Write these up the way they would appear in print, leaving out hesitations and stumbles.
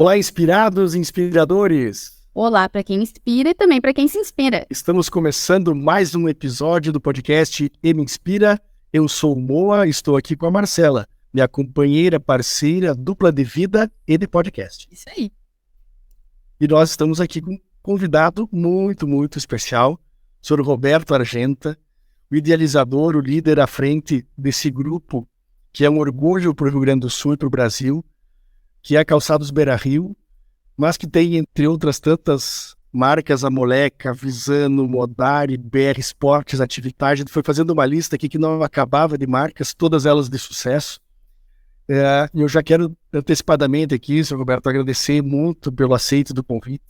Olá, inspirados e inspiradores! Olá para quem inspira e também para quem se inspira. Estamos começando mais um episódio do podcast E Me Inspira. Eu sou o Moa, estou aqui com a Marcela, minha companheira, parceira, dupla de vida e de podcast. Isso aí. E nós estamos aqui com um convidado muito especial, o Sr. Roberto Argenta, o idealizador, o líder à frente desse grupo, que é um orgulho para o Rio Grande do Sul e para o Brasil, que é a Calçados Beira-Rio, mas que tem, entre outras tantas marcas, a Moleca, Visano, Modari, BR Esportes, Atividade. A gente foi fazendo uma lista aqui que não acabava de marcas, todas elas de sucesso. E eu já quero antecipadamente aqui, Sr. Roberto, agradecer muito pelo aceite do convite.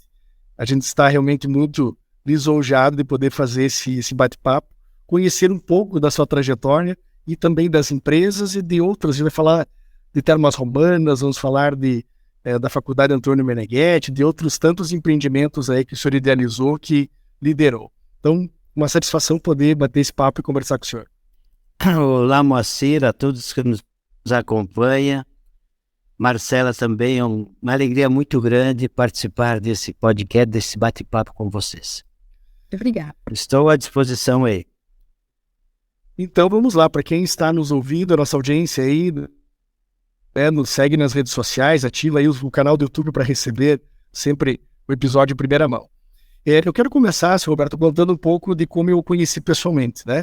A gente está realmente muito lisonjeado de poder fazer esse bate-papo, conhecer um pouco da sua trajetória e também das empresas e de outras. A gente vai falar de Termas Romanas, vamos falar da Faculdade Antônio Meneghetti, de outros tantos empreendimentos aí que o senhor idealizou, que liderou. Então, uma satisfação poder bater esse papo e conversar com o senhor. Olá, Moacir, a todos que nos acompanham. Marcela também, é uma alegria muito grande participar desse podcast, desse bate-papo com vocês. Obrigada. Estou à disposição aí. Então, vamos lá, para quem está nos ouvindo, a nossa audiência aí, nos segue nas redes sociais, ativa aí o canal do YouTube para receber sempre o episódio em primeira mão. Eu quero começar, Sr. Roberto, contando um pouco de como eu o conheci pessoalmente, né?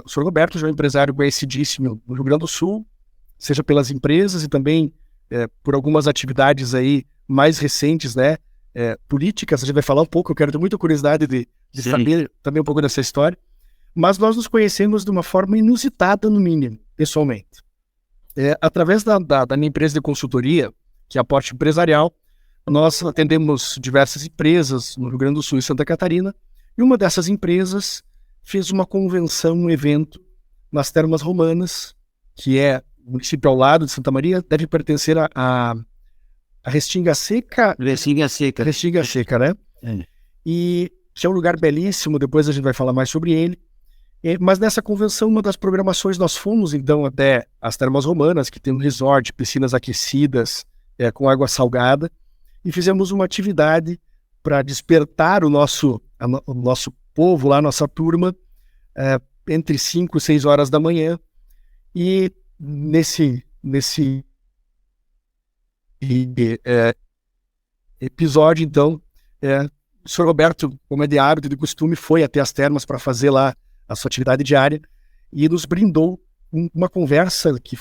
O Sr. Roberto já é um empresário conhecidíssimo no Rio Grande do Sul, seja pelas empresas e também por algumas atividades aí mais recentes, né? Políticas, a gente vai falar um pouco, eu quero ter muita curiosidade de saber também um pouco dessa história, mas nós nos conhecemos de uma forma inusitada, no mínimo, pessoalmente. Através da minha empresa de consultoria, que é a Porte Empresarial, nós atendemos diversas empresas no Rio Grande do Sul e Santa Catarina, e uma dessas empresas fez uma convenção, um evento nas Termas Romanas, que é o município ao lado de Santa Maria, deve pertencer a Restinga Seca. Restinga Seca, né? E que é um lugar belíssimo, depois a gente vai falar mais sobre ele. Mas nessa convenção, uma das programações, nós fomos então até as Termas Romanas, que tem um resort, piscinas aquecidas, com água salgada, e fizemos uma atividade para despertar o nosso povo lá, nossa turma, entre 5 e 6 horas da manhã. E nesse episódio, então, o Sr. Roberto, como é de hábito e de costume, foi até as termas para fazer lá a sua atividade diária, e nos brindou uma conversa que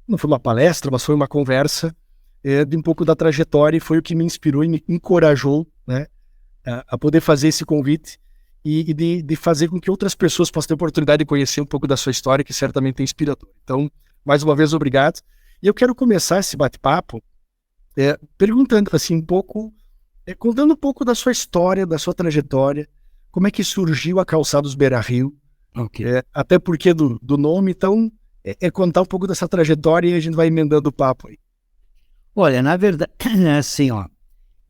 não foi uma palestra, mas foi uma conversa de um pouco da trajetória, e foi o que me inspirou e me encorajou, né, a poder fazer esse convite e de fazer com que outras pessoas possam ter a oportunidade de conhecer um pouco da sua história, que certamente é inspirador. Então, mais uma vez, obrigado. E eu quero começar esse bate-papo perguntando assim um pouco, contando um pouco da sua história, da sua trajetória, como é que surgiu a Calçados Beira-Rio. Okay. Até porque do nome, então, contar um pouco dessa trajetória e a gente vai emendando o papo aí. Olha, na verdade, é assim,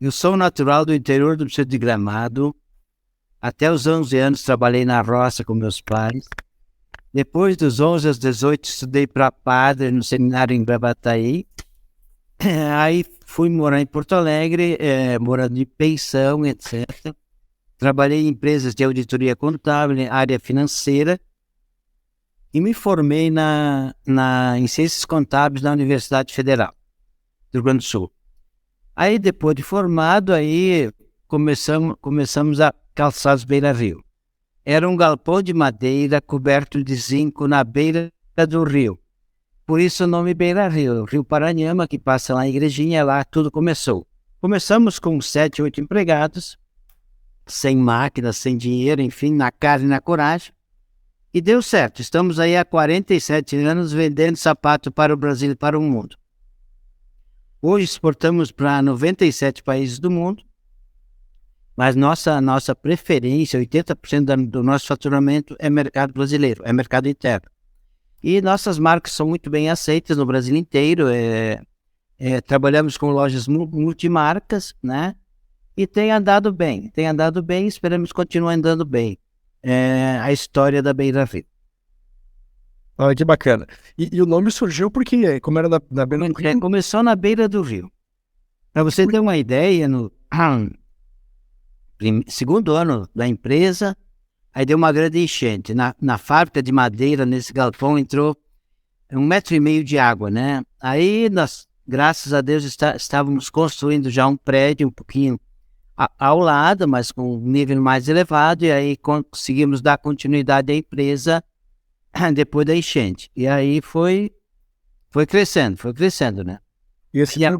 eu sou natural do interior do distrito de Gramado. Até os 11 anos trabalhei na roça com meus pais. Depois dos 11 aos 18 estudei para padre no seminário em Gravataí. Aí fui morar em Porto Alegre, morando de pensão, etc. Trabalhei em empresas de auditoria contábil, área financeira, e me formei em Ciências Contábeis na Universidade Federal do Rio Grande do Sul. Aí, depois de formado, aí começamos a Calçados Beira-Rio. Era um galpão de madeira coberto de zinco na beira do rio. Por isso o nome Beira-Rio, Rio Paranhama, que passa lá na igrejinha, lá tudo começou. Começamos com 7, 8 empregados, sem máquina, sem dinheiro, enfim, na cara e na coragem. E deu certo. Estamos aí há 47 anos vendendo sapato para o Brasil e para o mundo. Hoje exportamos para 97 países do mundo, mas nossa preferência, 80% do nosso faturamento é mercado brasileiro, é mercado interno. E nossas marcas são muito bem aceitas no Brasil inteiro. Trabalhamos com lojas multimarcas, né? E tem andado bem, esperamos continuar andando bem. A história da Beira-Rio. Olha que bacana. E o nome surgiu porque, como era na beira do rio? Começou na beira do rio. Para você ter uma ideia, no segundo ano da empresa, aí deu uma grande enchente. Na fábrica de madeira, nesse galpão, entrou 1,5 metro de água, né? Aí nós, graças a Deus, estávamos construindo já um prédio um pouquinho ao lado, mas com um nível mais elevado, e aí conseguimos dar continuidade à empresa depois da enchente. E aí foi crescendo, né? E esse foi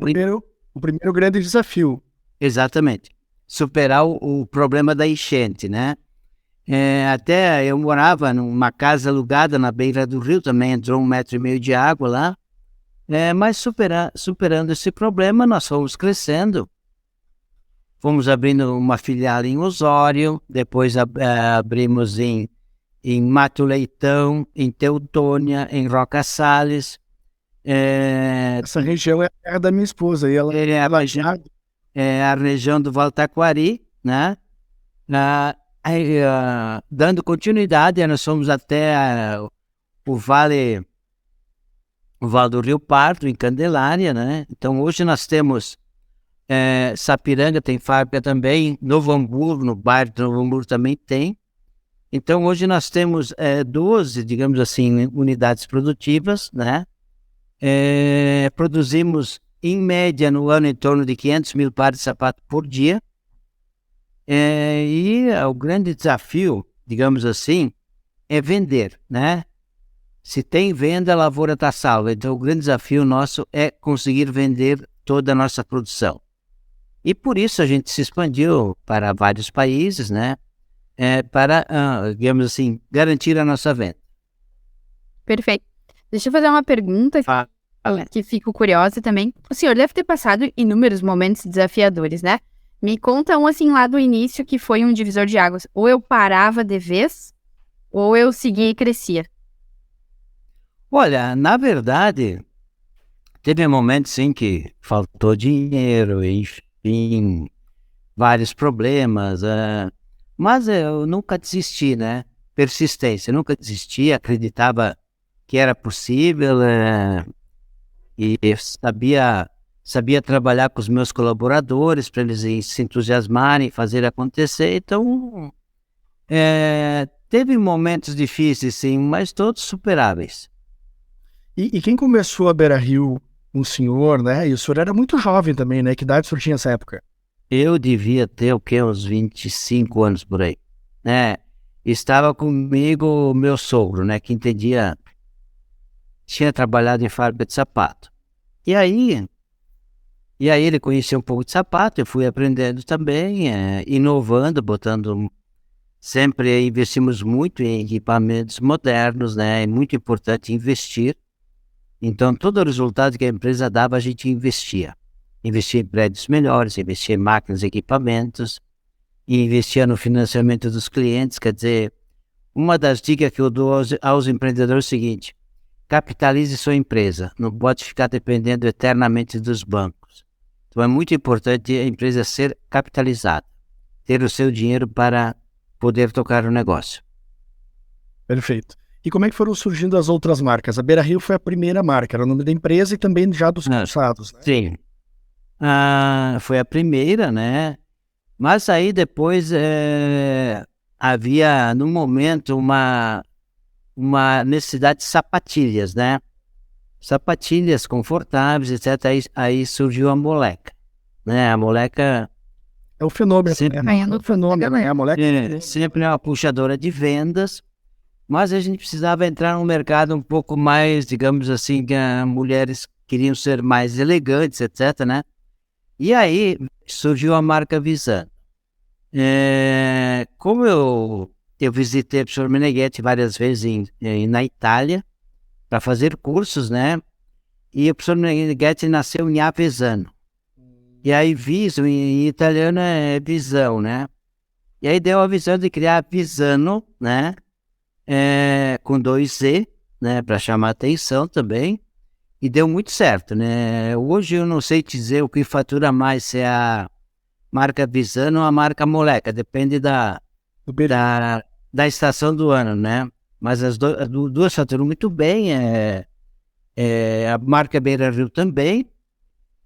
o primeiro grande desafio. Exatamente. Superar o problema da enchente, né? Até eu morava numa casa alugada na beira do rio, também entrou 1,5 metro de água lá. Mas superando esse problema, nós fomos crescendo. Fomos abrindo uma filial em Osório, depois abrimos em Mato Leitão, em Teutônia, em Roca Salles. Essa região é a terra da minha esposa, e ela é a região do Vale do Taquari, né? Dando continuidade, nós fomos até o Vale do Rio Pardo, em Candelária, né? Então hoje nós temos Sapiranga, tem fábrica também, Novo Hamburgo, no bairro de Novo Hamburgo também tem. Então hoje nós temos 12, digamos assim, unidades produtivas, né? Produzimos em média no ano em torno de 500 mil pares de sapato por dia. E o grande desafio, digamos assim, é vender, né? Se tem venda, a lavoura está salva. Então o grande desafio nosso é conseguir vender toda a nossa produção. E por isso a gente se expandiu para vários países, né? Para, digamos assim, garantir a nossa venda. Perfeito. Deixa eu fazer uma pergunta que fico curiosa também. O senhor deve ter passado inúmeros momentos desafiadores, né? Me conta um assim lá do início que foi um divisor de águas. Ou eu parava de vez, ou eu seguia e crescia. Olha, na verdade, teve momentos sim que faltou dinheiro, enfim, vários problemas, mas eu nunca desisti, né? Persistência, nunca desisti, acreditava que era possível, e eu sabia trabalhar com os meus colaboradores para eles se entusiasmarem, fazer acontecer. Então, teve momentos difíceis sim, mas todos superáveis. E quem começou a Beira Rio, um senhor, né? E o senhor era muito jovem também, né? Que idade o senhor tinha nessa época? Eu devia ter o quê? Uns 25 anos por aí, né? Estava comigo o meu sogro, né? Que tinha trabalhado em fábrica de sapato. E aí ele conhecia um pouco de sapato, eu fui aprendendo também, inovando, sempre investimos muito em equipamentos modernos, né? É muito importante investir. Então, todo o resultado que a empresa dava, a gente investia. Investia em prédios melhores, investia em máquinas e equipamentos, e investia no financiamento dos clientes. Quer dizer, uma das dicas que eu dou aos empreendedores é o seguinte: capitalize sua empresa, não pode ficar dependendo eternamente dos bancos. Então, é muito importante a empresa ser capitalizada, ter o seu dinheiro para poder tocar o negócio. Perfeito. E como é que foram surgindo as outras marcas? A Beira Rio foi a primeira marca, era o nome da empresa e também já dos calçados, né? Sim. Foi a primeira, né? Mas aí depois havia, no momento, uma necessidade de sapatilhas, né? Sapatilhas confortáveis, etc. Aí surgiu a Moleca, né? A Moleca... É o fenômeno, sempre, é o fenômeno, né? A Moleca sempre é uma puxadora de vendas. Mas a gente precisava entrar num mercado um pouco mais, digamos assim, que as mulheres queriam ser mais elegantes, etc, né? E aí surgiu a marca Visano. Como eu visitei o professor Meneghetti várias vezes na Itália para fazer cursos, né? E o professor Meneghetti nasceu em Avezzano. E aí Viso em italiano é visão, né? E aí deu a visão de criar Visano, né? Com 2 Z, né, para chamar atenção também, e deu muito certo, né? Hoje eu não sei te dizer o que fatura mais, se é a marca Visano ou a marca Moleca, depende da estação do ano, né? Mas as duas faturam muito bem, a marca Beira Rio também,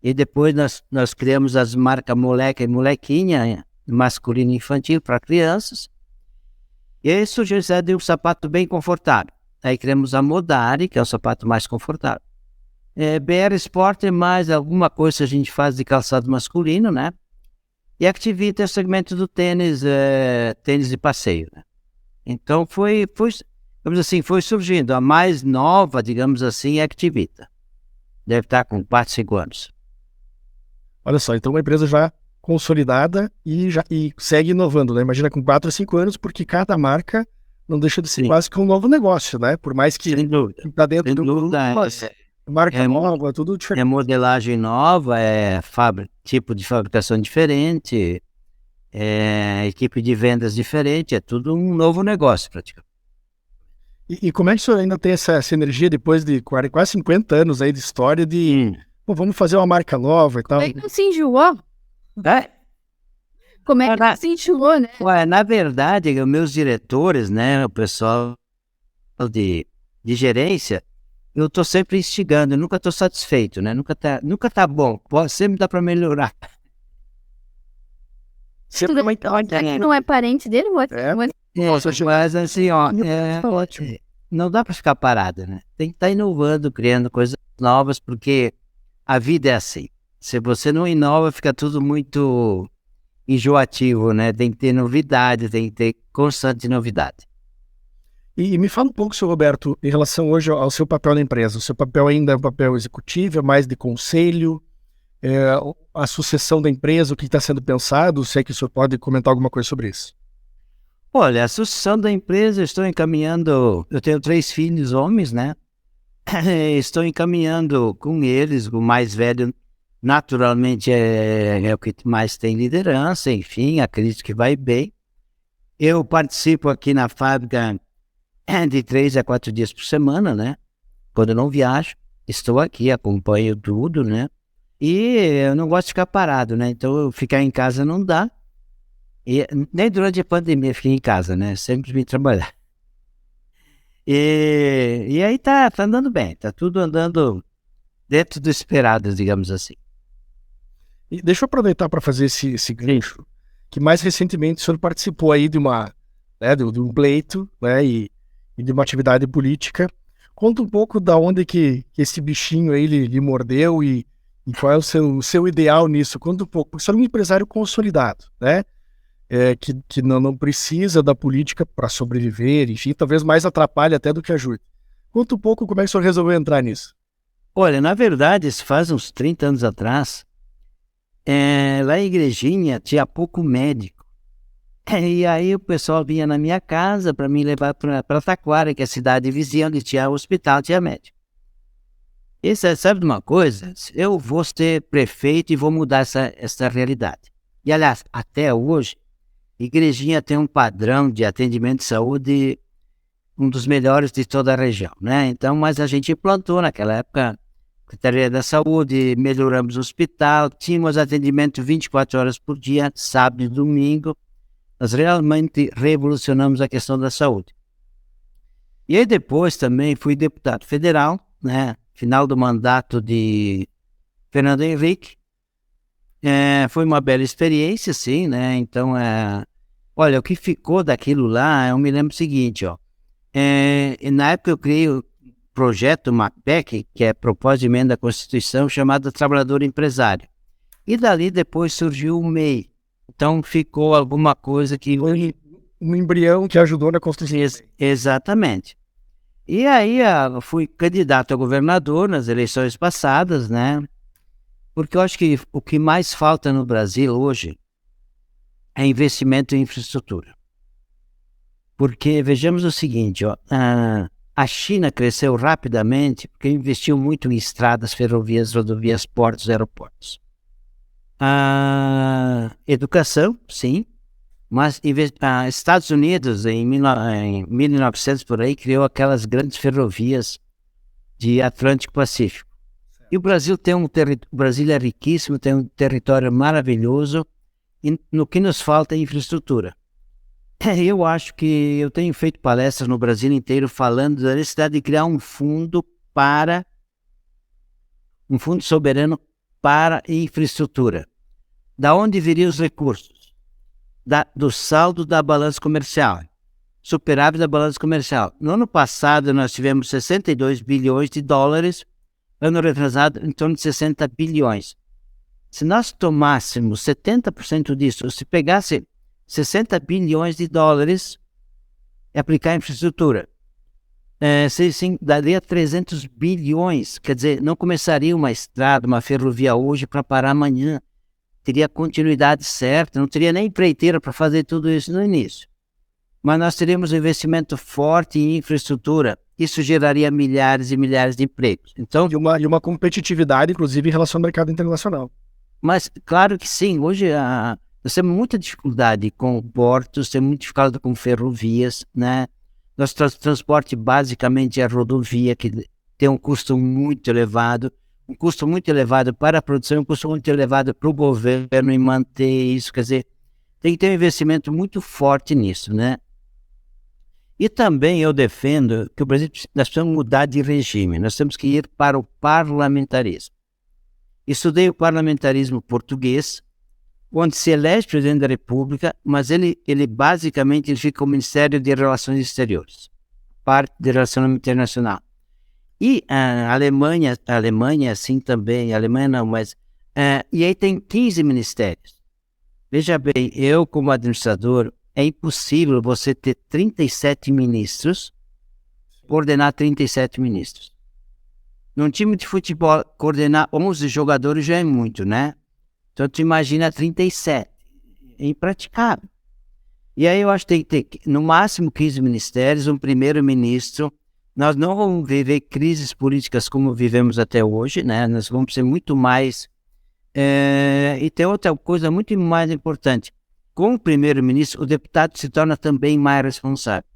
E depois nós criamos as marcas Moleca e Molequinha, masculino e infantil para crianças. E aí surgiu a ideia de um sapato bem confortável. Aí criamos a Modari, que é o sapato mais confortável. BR Sport é mais alguma coisa que a gente faz de calçado masculino, né? E Activita é o segmento do tênis, tênis de passeio, né? Então digamos assim, foi surgindo. A mais nova, digamos assim, é Activita. Deve estar com 4, 5 anos. Olha só, então uma empresa já consolidada e segue inovando, né? Imagina com 4 a 5 anos, porque cada marca não deixa de ser quase que um novo negócio, né? Por mais que está dentro do grupo, marca nova, tudo diferente. É modelagem nova, tipo de fabricação diferente, equipe de vendas diferente, é tudo um novo negócio praticamente. E como é que o senhor ainda tem essa energia depois de quase 50 anos aí de história de vamos fazer uma marca nova e tal? Como é que não se enjoou? Como é que não se enjoou, né? Na verdade, os meus diretores, né, o pessoal de gerência, eu estou sempre instigando, eu nunca estou satisfeito, né? Nunca tá bom, sempre dá para melhorar. Sempre não é parente dele? Mas assim, não dá para ficar parado, né? Tem que estar inovando, criando coisas novas, porque a vida é assim. Se você não inova, fica tudo muito enjoativo, né? Tem que ter novidade, tem que ter constante novidade. E me fala um pouco, senhor Roberto, em relação hoje ao seu papel na empresa. O seu papel ainda é um papel executivo, é mais de conselho, a sucessão da empresa, o que está sendo pensado? Sei que o senhor pode comentar alguma coisa sobre isso. Olha, a sucessão da empresa, estou encaminhando, eu tenho 3 filhos homens, né? Estou encaminhando com eles, o mais velho naturalmente é o que mais tem liderança, enfim, acredito que vai bem. Eu participo aqui na fábrica de 3 a 4 dias por semana, né? Quando eu não viajo, estou aqui, acompanho tudo, né? E eu não gosto de ficar parado, né? Então ficar em casa não dá. E nem durante a pandemia fiquei em casa, né? Sempre vim trabalhar. E aí tá andando bem, tá tudo andando dentro do esperado, digamos assim. E deixa eu aproveitar para fazer esse gancho, que mais recentemente o senhor participou aí de um pleito, né, e de uma atividade política. Conta um pouco da onde que esse bichinho aí lhe mordeu e qual é o seu ideal nisso. Conta um pouco, porque o senhor é um empresário consolidado, né, que não precisa da política para sobreviver, enfim, talvez mais atrapalhe até do que ajude. Conta um pouco como é que o senhor resolveu entrar nisso. Olha, na verdade, isso faz uns 30 anos atrás, lá em Igrejinha tinha pouco médico. E aí o pessoal vinha na minha casa para me levar para Taquara, que é a cidade vizinha, onde tinha hospital, tinha médico. E sabe de uma coisa? Eu vou ser prefeito e vou mudar essa realidade. E aliás, até hoje, Igrejinha tem um padrão de atendimento de saúde um dos melhores de toda a região, né? Então, mas a gente implantou naquela época Secretaria da Saúde, melhoramos o hospital, tínhamos atendimento 24 horas por dia, sábado e domingo. Nós realmente revolucionamos a questão da saúde. E aí depois também fui deputado federal, né? Final do mandato de Fernando Henrique. Foi uma bela experiência, sim, né? Então, olha, o que ficou daquilo lá, eu me lembro o seguinte, ó. Na época eu criei o projeto MAPEC, que é Propósito de Emenda à Constituição, chamado Trabalhador Empresário. E dali depois surgiu o MEI. Então ficou alguma coisa que... Um embrião que ajudou na construção. Exatamente. E aí eu fui candidato a governador nas eleições passadas, né? Porque eu acho que o que mais falta no Brasil hoje é investimento em infraestrutura. Porque vejamos o seguinte, ó, a China cresceu rapidamente porque investiu muito em estradas, ferrovias, rodovias, portos, aeroportos. Educação, sim, mas Estados Unidos, em 1900 por aí, criou aquelas grandes ferrovias de Atlântico-Pacífico. E o Brasil o Brasil é riquíssimo, tem um território maravilhoso, e no que nos falta é infraestrutura. Eu acho que eu tenho feito palestras no Brasil inteiro falando da necessidade de criar um fundo soberano para infraestrutura. Da onde viriam os recursos? Do saldo da balança comercial, superávit da balança comercial. No ano passado, nós tivemos 62 bilhões de dólares, ano retrasado, em torno de 60 bilhões. Se nós tomássemos 70% disso, ou se pegasse 60 bilhões de dólares e aplicar em infraestrutura, sim, daria 300 bilhões. Quer dizer, não começaria uma estrada, uma ferrovia hoje para parar amanhã. Teria continuidade certa, não teria nem empreiteira para fazer tudo isso no início. Mas nós teríamos um investimento forte em infraestrutura. Isso geraria milhares e milhares de empregos. Então, E uma competitividade, inclusive, em relação ao mercado internacional. mas, claro que sim, hoje nós temos muita dificuldade com portos, temos muita dificuldade com ferrovias, né? Nosso transporte basicamente é rodovia, que tem um custo muito elevado para a produção, um custo muito elevado para o governo em manter isso, quer dizer, tem que ter um investimento muito forte nisso, né? E também eu defendo que o Brasil, nós precisamos mudar de regime, nós temos que ir para o parlamentarismo. Estudei o parlamentarismo português, onde se elege presidente da República, mas ele basicamente fica com o Ministério de Relações Exteriores, parte de relacionamento internacional. E a Alemanha é assim também, a Alemanha não, mas... e aí tem 15 ministérios. Veja bem, eu como administrador, é impossível você ter 37 ministros, coordenar 37 ministros. Num time de futebol, coordenar 11 jogadores já é muito, né? Então, tu imagina 37. É impraticável. E aí eu acho que tem que ter, no máximo, 15 ministérios, um primeiro-ministro. Nós não vamos viver crises políticas como vivemos até hoje, né? Nós vamos ser muito mais... e tem outra coisa muito mais importante. Com o primeiro-ministro, o deputado se torna também mais responsável.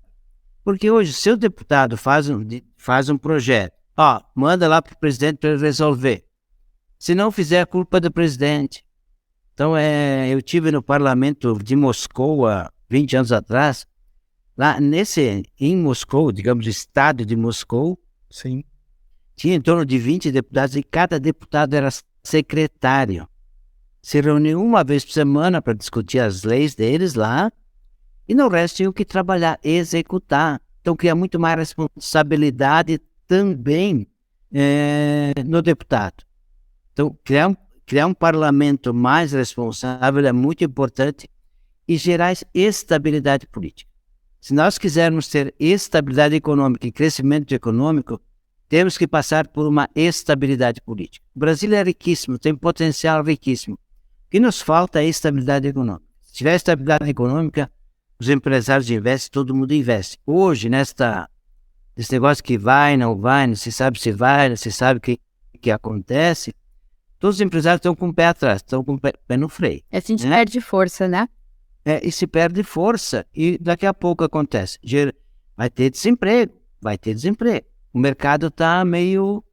Porque hoje, se o deputado faz um projeto, manda lá para o presidente para ele resolver. Se não fizer, a culpa é do presidente. Então, eu tive no parlamento de Moscou há 20 anos atrás, lá em Moscou, digamos, estado de Moscou, Sim. tinha em torno de 20 deputados e cada deputado era secretário. Se reuniam uma vez por semana para discutir as leis deles lá e no resto tinham que trabalhar, executar. Então, cria muito mais responsabilidade também no deputado. Então, criar um parlamento mais responsável é muito importante e gerar estabilidade política. Se nós quisermos ter estabilidade econômica e crescimento econômico, temos que passar por uma estabilidade política. O Brasil é riquíssimo, tem potencial riquíssimo. O que nos falta é estabilidade econômica. Se tiver estabilidade econômica, os empresários investem, todo mundo investe. Hoje, nesse negócio que vai, não se sabe se vai, não se sabe o que acontece, todos os empresários estão com o pé atrás, estão com o pé no freio. A gente perde força, né? E se perde força, e daqui a pouco acontece. Vai ter desemprego. O mercado está meio...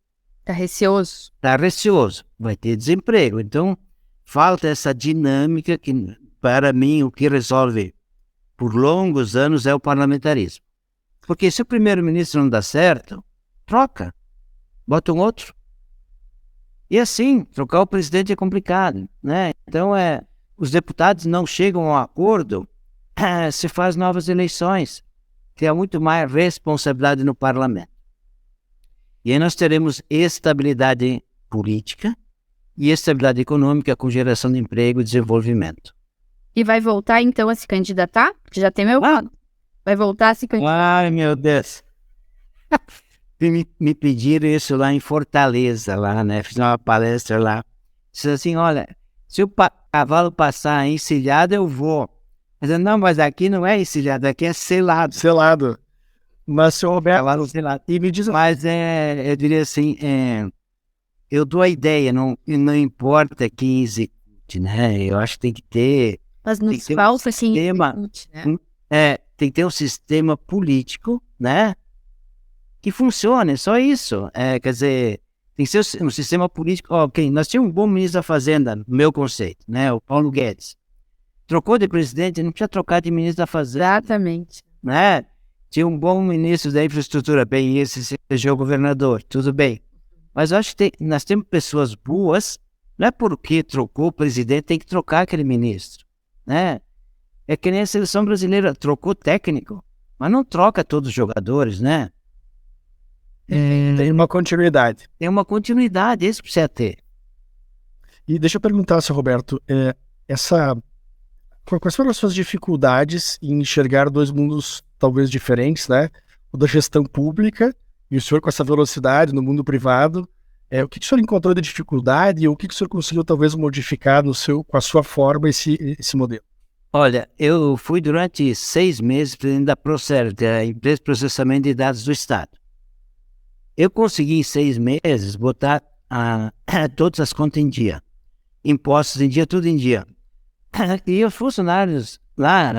Tá receoso. Está receoso, vai ter desemprego. Então, falta essa dinâmica que, para mim, o que resolve por longos anos é o parlamentarismo. Porque se o primeiro-ministro não dá certo, troca, bota um outro. E assim, trocar o presidente é complicado, né? Então, os deputados não chegam a um acordo, se faz novas eleições, que há muito mais responsabilidade no parlamento. E aí nós teremos estabilidade política e estabilidade econômica com geração de emprego e desenvolvimento. E vai voltar, então, a se candidatar? Porque já tem meu voto. Vai voltar a se candidatar? Ai, meu Deus. Me pediram isso lá em Fortaleza, lá, né? Fiz uma palestra lá. Disse assim, olha, se o cavalo passar encilhado, eu vou. Mas não, mas aqui não é encilhado, aqui é selado. Selado. Mas, senhor Roberto, Cavalo selado. e me diz... Mas eu diria assim, eu dou a ideia, não importa quem execute, né? Eu acho que tem que ter... Mas nos falta quem execute, né? Tem que ter um sistema político, né? Que funcione, só isso. Quer dizer, tem que ser um sistema político. Nós tínhamos um bom ministro da Fazenda, no meu conceito, né? O Paulo Guedes. Trocou de presidente, não precisa trocar de ministro da Fazenda. Exatamente. Né? Tinha um bom ministro da infraestrutura, bem, esse se elegeu governador, tudo bem. Mas eu acho que nós temos pessoas boas, Não é porque trocou o presidente, tem que trocar aquele ministro, né? É que nem a seleção brasileira, trocou técnico, mas não troca todos os jogadores, né? Tem uma continuidade. Tem uma continuidade, isso precisa ter. E deixa eu perguntar, seu Roberto, quais foram as suas dificuldades em enxergar dois mundos talvez diferentes, né? O da gestão pública e o senhor com essa velocidade no mundo privado. O que o senhor encontrou de dificuldade e o que o senhor conseguiu talvez modificar com a sua forma esse modelo? Olha, eu fui durante 6 meses presidente da Procer, que é a empresa de processamento de dados do Estado. Eu consegui em 6 meses botar todas as contas em dia. Impostos em dia, tudo em dia. E os funcionários lá,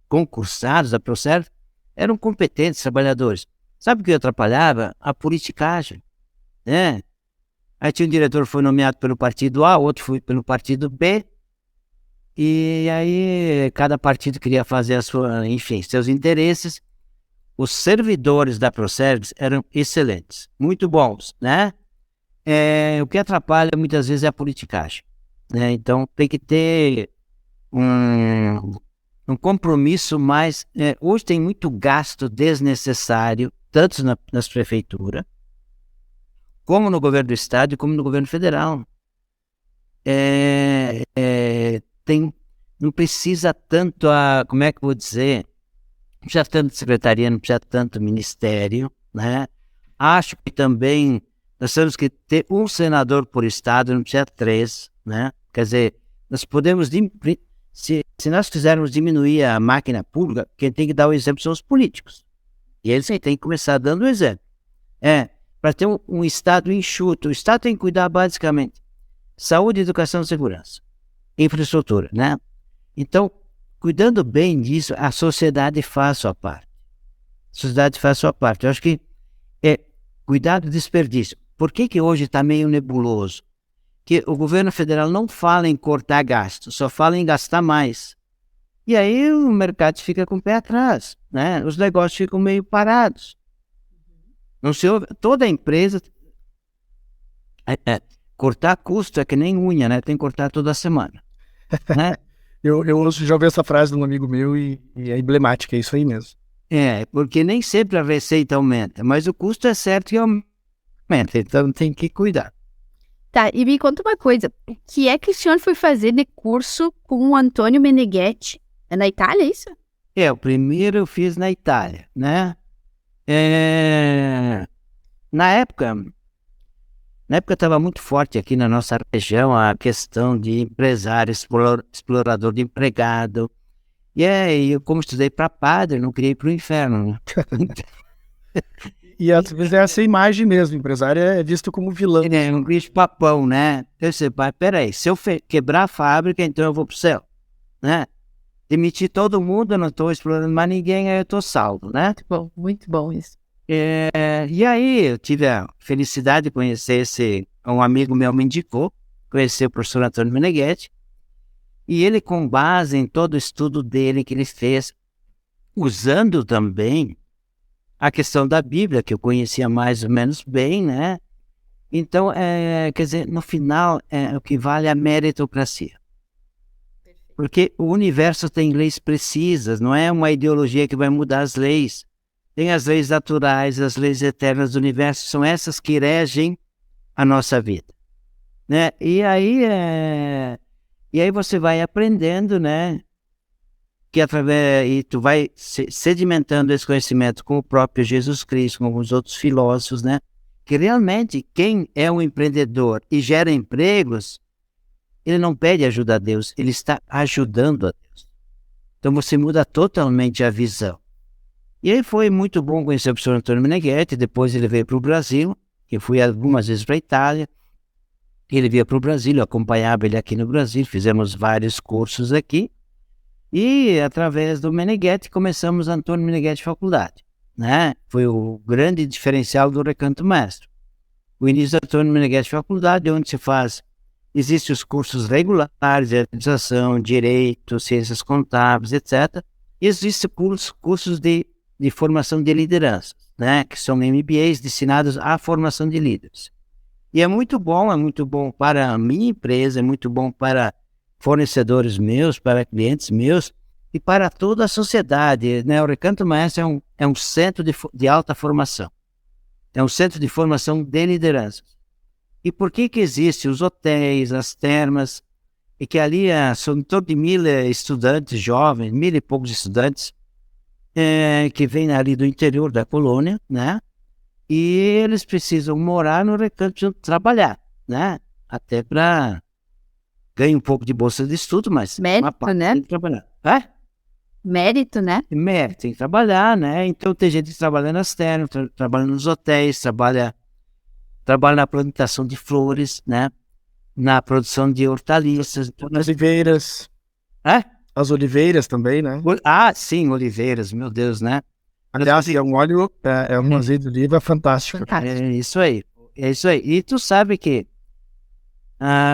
concursados da Procer, eram competentes trabalhadores. Sabe o que atrapalhava? A politicagem, né? Aí tinha um diretor que foi nomeado pelo partido A, outro foi pelo partido B, e aí cada partido queria fazer seus interesses. Os servidores da Procergs eram excelentes, muito bons, né? O que atrapalha muitas vezes é a politicagem, né? Então tem que ter um compromisso mais... hoje tem muito gasto desnecessário, tanto nas prefeituras, como no governo do estado e como no governo federal. Não precisa tanto como é que eu vou dizer? Não precisa tanto secretaria, não precisa tanto ministério, né? Acho que também nós temos que ter um senador por estado, não precisa 3, né? Quer dizer, nós podemos... Se nós quisermos diminuir a máquina pública, quem tem que dar o exemplo são os políticos. E eles têm que começar dando o exemplo. Para ter um Estado enxuto. O Estado tem que cuidar basicamente saúde, educação e segurança. Infraestrutura, né? Então, cuidando bem disso, a sociedade faz a sua parte. A sociedade faz a sua parte. Eu acho que cuidar do desperdício. Por que hoje está meio nebuloso? Que o governo federal não fala em cortar gastos, só fala em gastar mais. E aí o mercado fica com o pé atrás, né? Os negócios ficam meio parados. Não se ouve, toda empresa... cortar custo é que nem unha, né? Tem que cortar toda semana. Né? Eu já ouvi essa frase de um amigo meu e é emblemática, é isso aí mesmo. Porque nem sempre a receita aumenta, mas o custo é certo que aumenta, então tem que cuidar. Tá, e me conta uma coisa, o que é que o senhor foi fazer de curso com o Antônio Meneghetti? É na Itália, isso? O primeiro eu fiz na Itália, né? Na época estava muito forte aqui na nossa região a questão de empresário, explorador de empregado. E eu, como estudei para padre, não queria ir para o inferno, né? E às vezes é essa imagem mesmo, o empresário é visto como vilão. Um bicho papão, né? Eu disse, peraí, se eu quebrar a fábrica, então eu vou pro céu, né? Demitir todo mundo, eu não estou explorando mais ninguém, aí eu estou salvo, né? Muito bom isso. E aí eu tive a felicidade de conhecer um amigo meu me indicou, conhecer o professor Antônio Meneghetti, e ele, com base em todo o estudo dele que ele fez, usando também a questão da Bíblia, que eu conhecia mais ou menos bem, né? Então, quer dizer, no final, o que vale é a meritocracia. Porque o universo tem leis precisas, não é uma ideologia que vai mudar as leis. Tem as leis naturais, as leis eternas do universo, são essas que regem a nossa vida, né? E aí você vai aprendendo, né? E tu vai sedimentando esse conhecimento com o próprio Jesus Cristo, com os outros filósofos, né? Que realmente quem é um empreendedor e gera empregos, ele não pede ajuda a Deus, ele está ajudando a Deus. Então você muda totalmente a visão. E aí foi muito bom conhecer o professor Antônio Meneghetti, depois ele veio para o Brasil, eu fui algumas vezes para a Itália, ele veio para o Brasil, eu acompanhava ele aqui no Brasil, fizemos vários cursos aqui, e através do Meneghetti começamos a Antônio Meneghetti Faculdade, né? Foi o grande diferencial do Recanto Mestre. O início da Antônio Meneghetti Faculdade, onde existem os cursos regulares de administração, direito, ciências contábeis, etc. E existem cursos de formação de liderança, né? Que são MBAs destinados à formação de líderes. E é muito bom para a minha empresa, é muito bom para fornecedores meus, para clientes meus e para toda a sociedade, né? O Recanto Maestro é um centro de alta formação, é um centro de formação de lideranças. E por que existe os hotéis, as termas, e que ali são em torno de 1.000 estudantes jovens, 1.000 e poucos estudantes, que vêm ali do interior da colônia, né? E eles precisam morar no Recanto, precisam trabalhar, né? Até para ganhar um pouco de bolsa de estudo, mas Mérito, uma parte né? tem que trabalhar. Mérito, né? Mérito, tem que trabalhar, né? Então tem gente que trabalha nas termas, trabalha nos hotéis, trabalha na plantação de flores, né? Na produção de hortaliças. As oliveiras. As oliveiras também, né? Sim, oliveiras, meu Deus, né? Aliás, é um óleo, é um azeite de oliva fantástico. Fantástico. É isso aí. E tu sabe que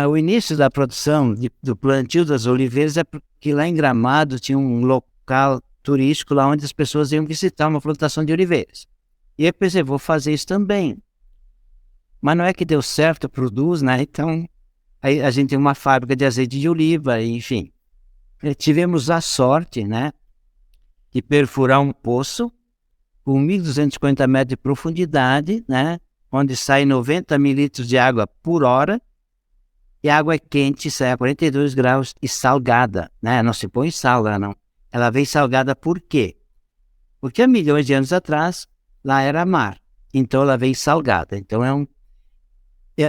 o início da produção do plantio das oliveiras é porque lá em Gramado tinha um local turístico lá onde as pessoas iam visitar uma plantação de oliveiras. E eu pensei, vou fazer isso também. Mas não é que deu certo, produz, né? Então, aí a gente tem uma fábrica de azeite de oliva, enfim. Tivemos a sorte, né? De perfurar um poço com 1.250 metros de profundidade, né? Onde sai 90 mililitros de água por hora. E a água é quente, sai a 42 graus e salgada, né? Não se põe sal lá, não. Ela vem salgada por quê? Porque há milhões de anos atrás, lá era mar. Então ela vem salgada. Então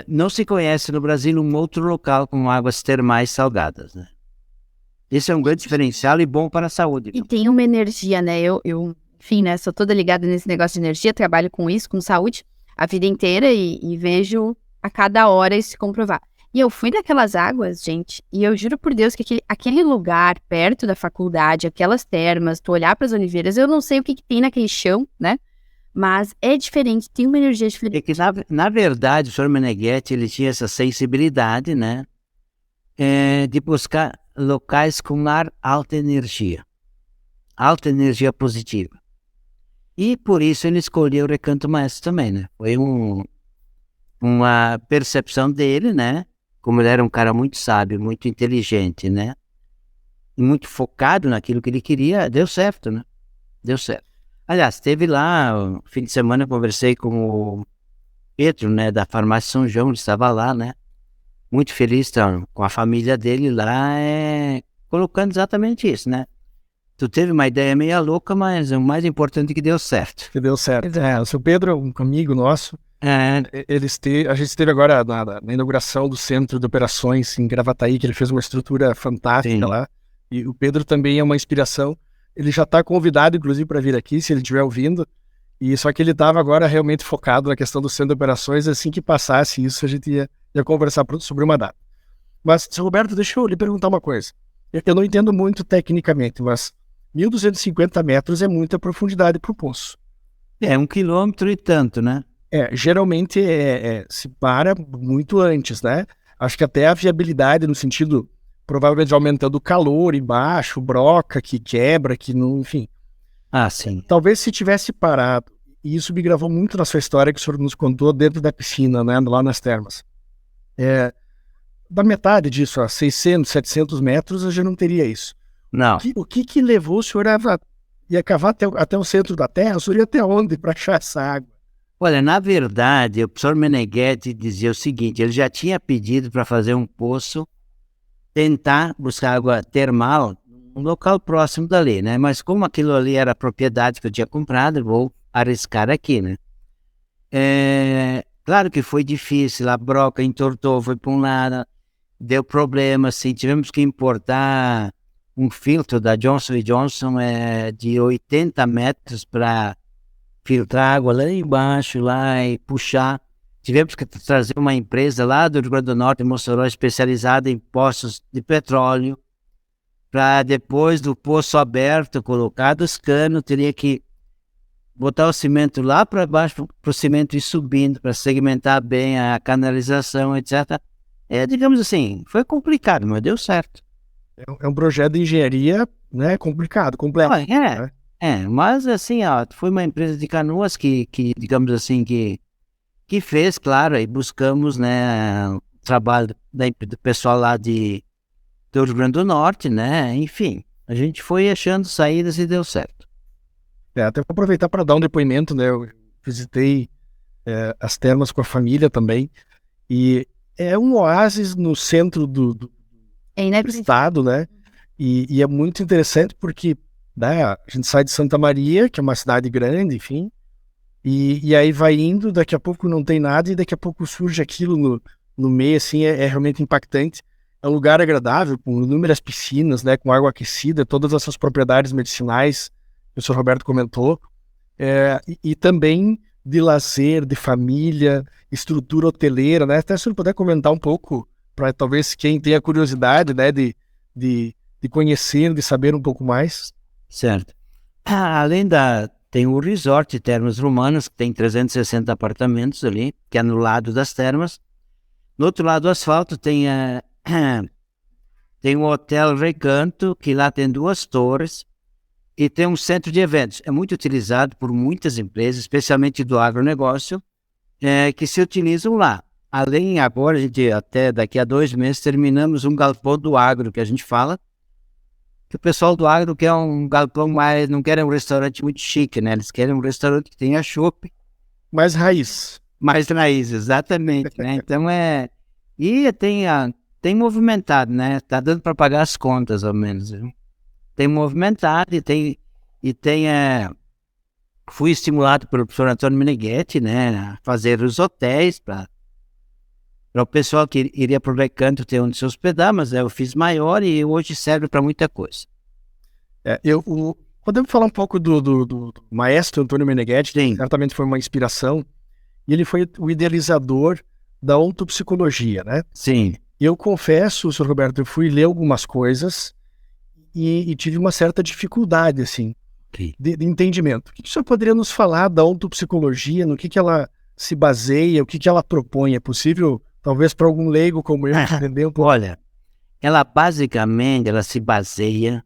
não se conhece no Brasil um outro local com águas termais salgadas, né? Esse é um grande diferencial e bom para a saúde. E tem uma energia, né? Enfim, né? Sou toda ligada nesse negócio de energia, trabalho com isso, com saúde, a vida inteira e vejo a cada hora isso se comprovar. E eu fui naquelas águas, gente, e eu juro por Deus que aquele lugar perto da faculdade, aquelas termas, tu olhar para as oliveiras, eu não sei o que tem naquele chão, né? Mas é diferente, tem uma energia diferente. É que, na verdade, o Sr. Meneghetti, ele tinha essa sensibilidade, né? De buscar locais com alta energia positiva. E por isso ele escolheu o Recanto Maestro também, né? Foi uma percepção dele, né? Como ele era um cara muito sábio, muito inteligente, né? E muito focado naquilo que ele queria, deu certo, né? Deu certo. Aliás, teve lá, no fim de semana, eu conversei com o Pedro, né? Da Farmácia São João, ele estava lá, né? Muito feliz com a família dele lá, colocando exatamente isso, né? Tu teve uma ideia meio louca, mas o mais importante é que deu certo. Que deu certo. O seu Pedro, um amigo nosso, a gente esteve agora na inauguração do Centro de Operações em Gravataí, que ele fez uma estrutura fantástica. Sim. Lá. E o Pedro também é uma inspiração. Ele já está convidado, inclusive, para vir aqui, se ele estiver ouvindo. E só que ele estava agora realmente focado na questão do Centro de Operações. Assim que passasse isso, a gente ia conversar sobre uma data. Mas, seu Roberto, deixa eu lhe perguntar uma coisa. Eu não entendo muito tecnicamente, mas 1.250 metros é muita profundidade para o poço. 1 quilômetro e tanto, né? Geralmente se para muito antes, né? Acho que até a viabilidade no sentido, provavelmente aumentando o calor embaixo, broca que quebra, que não, enfim. Sim. Talvez se tivesse parado, e isso me gravou muito na sua história que o senhor nos contou dentro da piscina, né? Lá nas termas. Da metade disso, a 600, 700 metros, eu já não teria isso. Não. O que levou o senhor ia cavar até o centro da Terra? O senhor ia até onde para achar essa água? Olha, na verdade, o professor Meneghetti dizia o seguinte, ele já tinha pedido para fazer um poço, tentar buscar água termal num local próximo dali, né? Mas como aquilo ali era a propriedade que eu tinha comprado, eu vou arriscar aqui, né? Claro que foi difícil, a broca entortou, foi para um lado, deu problema, assim, tivemos que importar um filtro da Johnson & Johnson de 80 metros para filtrar água lá embaixo lá e puxar. Tivemos que trazer uma empresa lá do Rio Grande do Norte, em Mossoró, especializada em poços de petróleo, para depois do poço aberto, colocado os canos, teria que botar o cimento lá para baixo, para o cimento ir subindo, para segmentar bem a canalização, etc. Digamos assim, foi complicado, mas deu certo. É um projeto de engenharia, né, complicado, complexo. Mas assim, foi uma empresa de Canoas que digamos assim, que que fez, claro, aí buscamos, né, o trabalho do pessoal lá do Rio Grande do Norte, né, enfim, a gente foi achando saídas e deu certo. Até vou aproveitar para dar um depoimento, né, eu visitei as termas com a família também, e é um oásis no centro do estado, né, e é muito interessante porque, né, a gente sai de Santa Maria, que é uma cidade grande, enfim, e aí vai indo, daqui a pouco não tem nada, e daqui a pouco surge aquilo no meio, assim, é realmente impactante. É um lugar agradável, com inúmeras piscinas, né, com água aquecida, todas essas propriedades medicinais que o Sr. Roberto comentou, e também de lazer, de família, estrutura hoteleira, né? Até se você puder comentar um pouco, para talvez quem tenha curiosidade, né, de conhecer, de saber um pouco mais. Certo. Tem o Resort Termas Romanas, que tem 360 apartamentos ali, que é no lado das termas. No outro lado do asfalto tem o Hotel Recanto, que lá tem 2 torres, e tem um centro de eventos. É muito utilizado por muitas empresas, especialmente do agronegócio, que se utilizam lá. Além, agora, até daqui a 2 meses, terminamos um galpão do agro, que a gente fala, que o pessoal do agro quer um galpão mais, não quer um restaurante muito chique, né? Eles querem um restaurante que tenha chopp. Mais raiz. Mais raiz, exatamente, né? Então E tem movimentado, né? Tá dando para pagar as contas, ao menos. Viu? Tem movimentado fui estimulado pelo professor Antônio Meneghetti, né? A fazer os hotéis para o pessoal que iria para o Recanto ter onde se hospedar, mas eu fiz maior e hoje serve para muita coisa. Podemos falar um pouco do maestro Antônio Meneghetti, que Sim. certamente foi uma inspiração, e ele foi o idealizador da ontopsicologia, né? Sim. Eu confesso, Sr. Roberto, eu fui ler algumas coisas e tive uma certa dificuldade, assim, de entendimento. O que o senhor poderia nos falar da ontopsicologia, no que ela se baseia, o que ela propõe? É possível, talvez para algum leigo como eu, entender um pouco? Olha, ela se baseia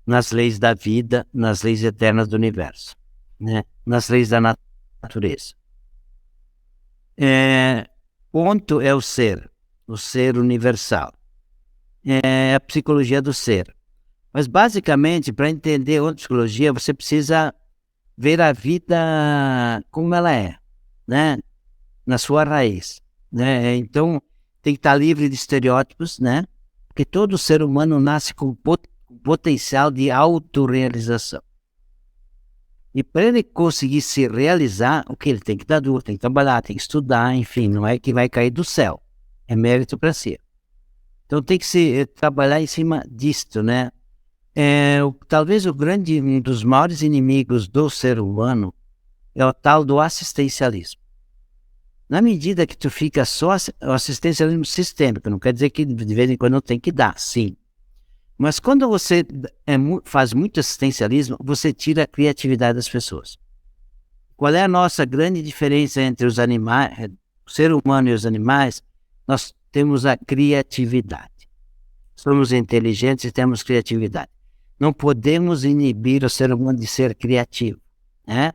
nas leis da vida, nas leis eternas do universo, né? Nas leis da natureza. Ponto é o ser universal. É a psicologia do ser. Mas, basicamente, para entender a psicologia, você precisa ver a vida como ela é, né? Na sua raiz, né? Então, tem que estar livre de estereótipos, né? Porque todo ser humano nasce com potencial de autorrealização. E para ele conseguir se realizar, o que ele tem que dar duro, tem que trabalhar, tem que estudar, enfim, não é que vai cair do céu. É mérito para si. Então tem que trabalhar em cima disto, né? Talvez um dos maiores inimigos do ser humano é o tal do assistencialismo. Na medida que tu fica só o assistencialismo sistêmico, não quer dizer que de vez em quando tem que dar, sim. Mas quando você faz muito assistencialismo, você tira a criatividade das pessoas. Qual é a nossa grande diferença entre os animais, o ser humano e os animais? Nós temos a criatividade. Somos inteligentes e temos criatividade. Não podemos inibir o ser humano de ser criativo, né?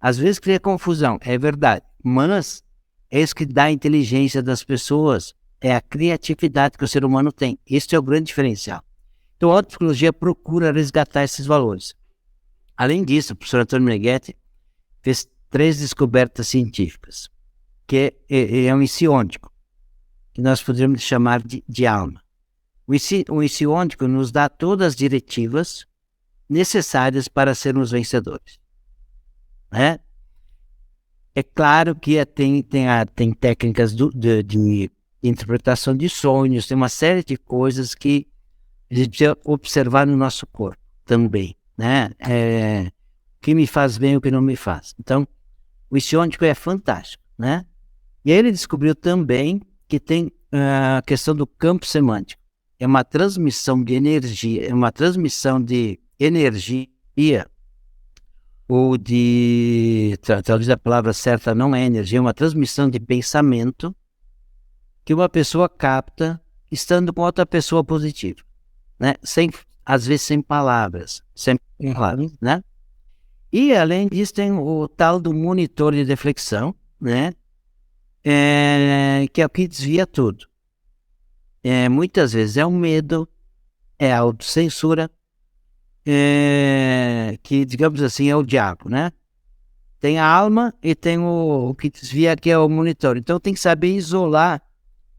Às vezes cria confusão, é verdade, mas é isso que dá a inteligência das pessoas, é a criatividade que o ser humano tem. Este é o grande diferencial. Então a psicologia procura resgatar esses valores. Além disso, o professor Antônio Meneghetti fez 3 descobertas científicas, que é um ensiôntico, que nós poderíamos chamar de alma. O ensiôntico nos dá todas as diretivas necessárias para sermos vencedores, né? É claro que tem técnicas de interpretação de sonhos, tem uma série de coisas que a gente precisa observar no nosso corpo também, né? O que me faz bem e o que não me faz. Então, o ensiôntico é fantástico, né? E aí ele descobriu também que tem a questão do campo semântico. É uma transmissão de energia, ou talvez a palavra certa não é energia, é uma transmissão de pensamento que uma pessoa capta estando com outra pessoa positiva, né? Às vezes sem palavras, né? E além disso tem o tal do monitor de deflexão, né? Que é o que desvia tudo. Muitas vezes é o medo, é a autocensura, que, digamos assim, é o diabo, né? Tem a alma e tem o que desvia, que é o monitor. Então tem que saber isolar.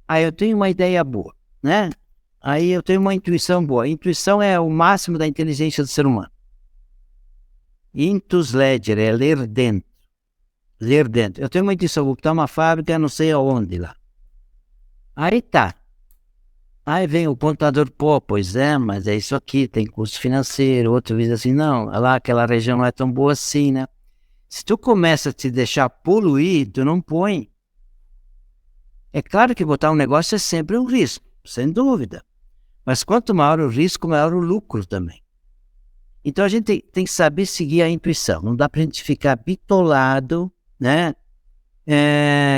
Aí eu tenho uma ideia boa, né? Aí eu tenho uma intuição boa. A intuição é o máximo da inteligência do ser humano. Intus legere, é ler dentro. Ler dentro. Eu tenho uma intuição, vou botar uma fábrica, não sei aonde lá. Aí tá. Aí vem o contador, pô, pois é, mas é isso aqui, tem custo financeiro. Outro diz assim, não, lá aquela região não é tão boa assim, né? Se tu começa a te deixar poluir, tu não põe. É claro que botar um negócio é sempre um risco, sem dúvida. Mas quanto maior o risco, maior o lucro também. Então a gente tem que saber seguir a intuição. Não dá pra gente ficar bitolado, né?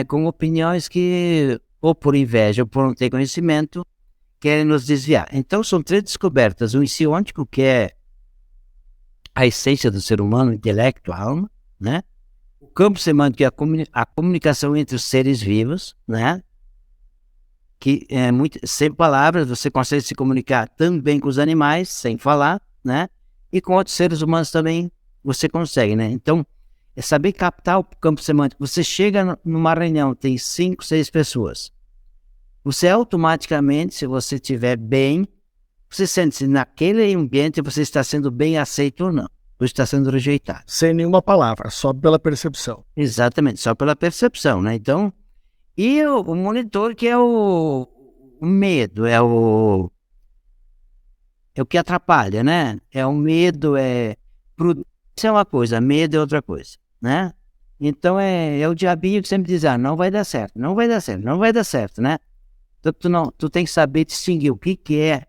Com opiniões que, ou por inveja, ou por não ter conhecimento, querem nos desviar. Então são 3 descobertas. O insiôntico, que é a essência do ser humano, o intelecto, a alma, né? O campo semântico, que é a comunicação entre os seres vivos, né? Que é muito, sem palavras, você consegue se comunicar também com os animais, sem falar, né? E com outros seres humanos também você consegue, né? Então, é saber captar o campo semântico. Você chega numa reunião, tem 5, 6 pessoas. Você automaticamente, se você estiver bem, você sente se naquele ambiente você está sendo bem aceito ou não. Ou está sendo rejeitado. Sem nenhuma palavra, só pela percepção. Exatamente, só pela percepção, né? Então, e o monitor, que é o medo, é o que atrapalha, né? É o medo, prudência é uma coisa, medo é outra coisa, né? Então é o diabinho que sempre diz, não vai dar certo, não vai dar certo, não vai dar certo, né? Então tu tem que saber distinguir o que é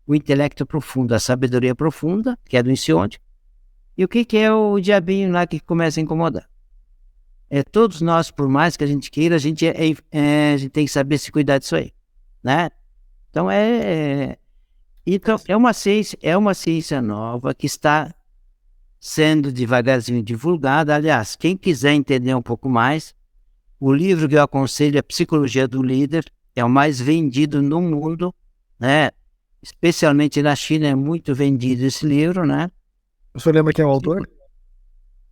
o intelecto profundo, a sabedoria profunda, que é do insiôntico, e o que é o diabinho lá que começa a incomodar. Todos nós, por mais que a gente queira, a gente tem que saber se cuidar disso aí, né? Então então é uma ciência nova que está sendo devagarzinho divulgada. Aliás, quem quiser entender um pouco mais, o livro que eu aconselho é Psicologia do Líder, é o mais vendido no mundo, né? Especialmente na China é muito vendido esse livro, né? O senhor lembra quem é o autor?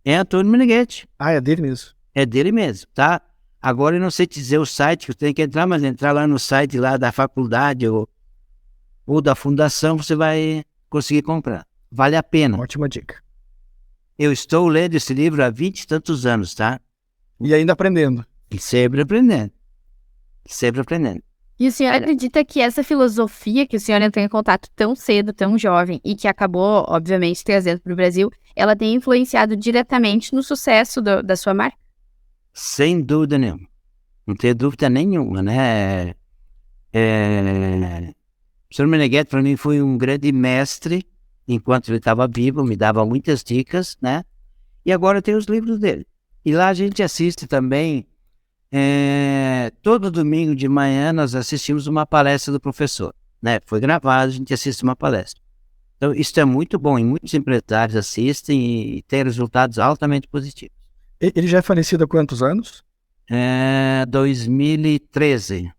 É Antônio Meneghetti. Ah, é dele mesmo. É dele mesmo, tá? Agora eu não sei te dizer o site que eu tenho que entrar, mas entrar lá no site lá da faculdade ou da fundação, você vai conseguir comprar. Vale a pena. Ótima dica. Eu estou lendo esse livro há 20 e tantos anos, tá? E ainda aprendendo. E sempre aprendendo. Sempre aprendendo. E o senhor acredita que essa filosofia que o senhor entrou em contato tão cedo, tão jovem, e que acabou, obviamente, trazendo para o Brasil, ela tem influenciado diretamente no sucesso da sua marca? Sem dúvida nenhuma. Não tenho dúvida nenhuma, né? O Sr. Meneghetti, para mim, foi um grande mestre enquanto ele estava vivo, me dava muitas dicas, né? E agora tem os livros dele. E lá a gente assiste também, todo domingo de manhã nós assistimos uma palestra do professor, né? Foi gravado, a gente assiste uma palestra. Então isso é muito bom, e muitos empresários assistem e tem resultados altamente positivos. Ele já é falecido há quantos anos? 2013.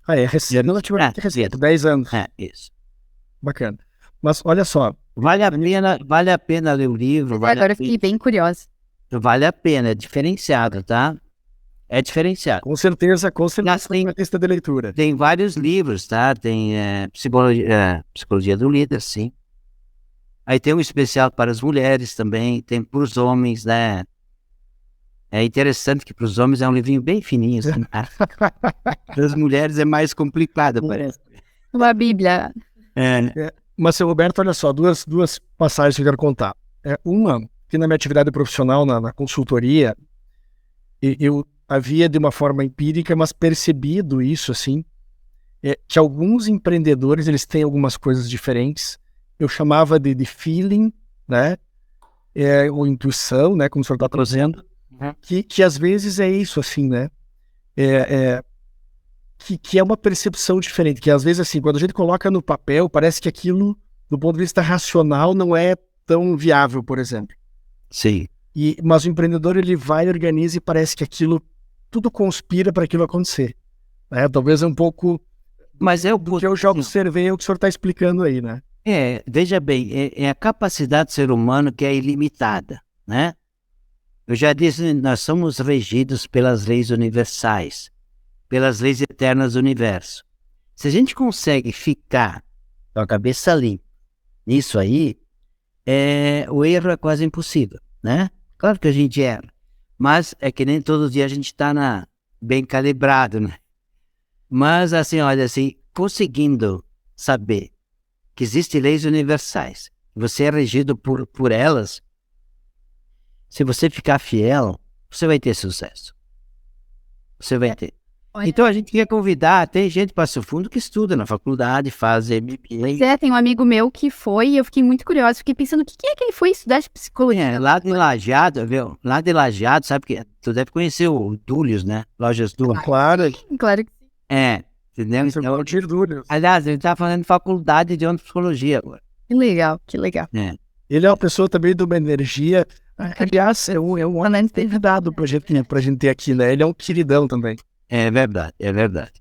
Ah, é recente, relativamente recente, 10 anos. Isso. Bacana. Mas olha só. Vale a pena ler o livro. Agora eu fiquei bem curiosa. Vale a pena, é diferenciado, tá? É diferenciado. Com certeza tem uma lista de leitura. Tem vários livros, tá? Tem Psicologia do Líder, sim. Aí tem um especial para as mulheres também, tem para os homens, né? É interessante que para os homens é um livrinho bem fininho, assim. Para as mulheres é mais complicado, parece. Uma bíblia. Mas, seu Roberto, olha só, duas passagens que eu quero contar. Uma, que na minha atividade profissional, na consultoria, eu havia de uma forma empírica, mas percebido isso, assim, que alguns empreendedores, eles têm algumas coisas diferentes. Eu chamava de feeling, né? Ou intuição, né? Como o senhor está trazendo. Que às vezes é isso, assim, né? Que é uma percepção diferente, que às vezes, assim, quando a gente coloca no papel, parece que aquilo, do ponto de vista racional, não é tão viável, por exemplo. Sim. Mas o empreendedor, ele vai, organiza e parece que tudo conspira para aquilo acontecer. Né? Talvez um pouco Mas do que eu já observei, é o que o senhor está explicando aí, né? Veja bem, é a capacidade do ser humano que é ilimitada, né? Eu já disse, nós somos regidos pelas leis universais, pelas leis eternas do universo. Se a gente consegue ficar com a cabeça limpa nisso aí, o erro é quase impossível, né? Claro que a gente erra, mas é que nem todo dia a gente está bem calibrado, né? Mas assim, olha, assim, conseguindo saber que existem leis universais, você é regido por elas, se você ficar fiel, você vai ter sucesso. Você vai ter. Então a gente quer convidar, tem gente de Passo Fundo que estuda na faculdade, faz MBA. Tem um amigo meu que foi e eu fiquei muito curiosa, fiquei pensando, o que é que ele foi estudar de psicologia? Lá de Lajeado, viu? Lá de Lajeado, sabe que tu deve conhecer o Dúlios, né? Lojas Dúlios. Claro. Claro que sim. Entendeu? Então, Dúlios. Aliás, ele tá fazendo faculdade de psicologia agora. Que legal, que legal. Ele é uma pessoa também de uma energia. Aliás, é um convidado pra gente ter aqui, né? Ele é um queridão também. É verdade.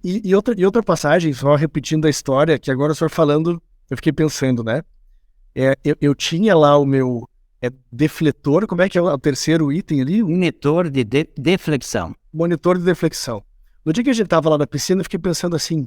E outra passagem, só repetindo a história, que agora o senhor falando, eu fiquei pensando, né? Eu tinha lá o meu defletor, como é que é o terceiro item ali? Monitor de deflexão. Monitor de deflexão. No dia que a gente tava lá na piscina, eu fiquei pensando assim,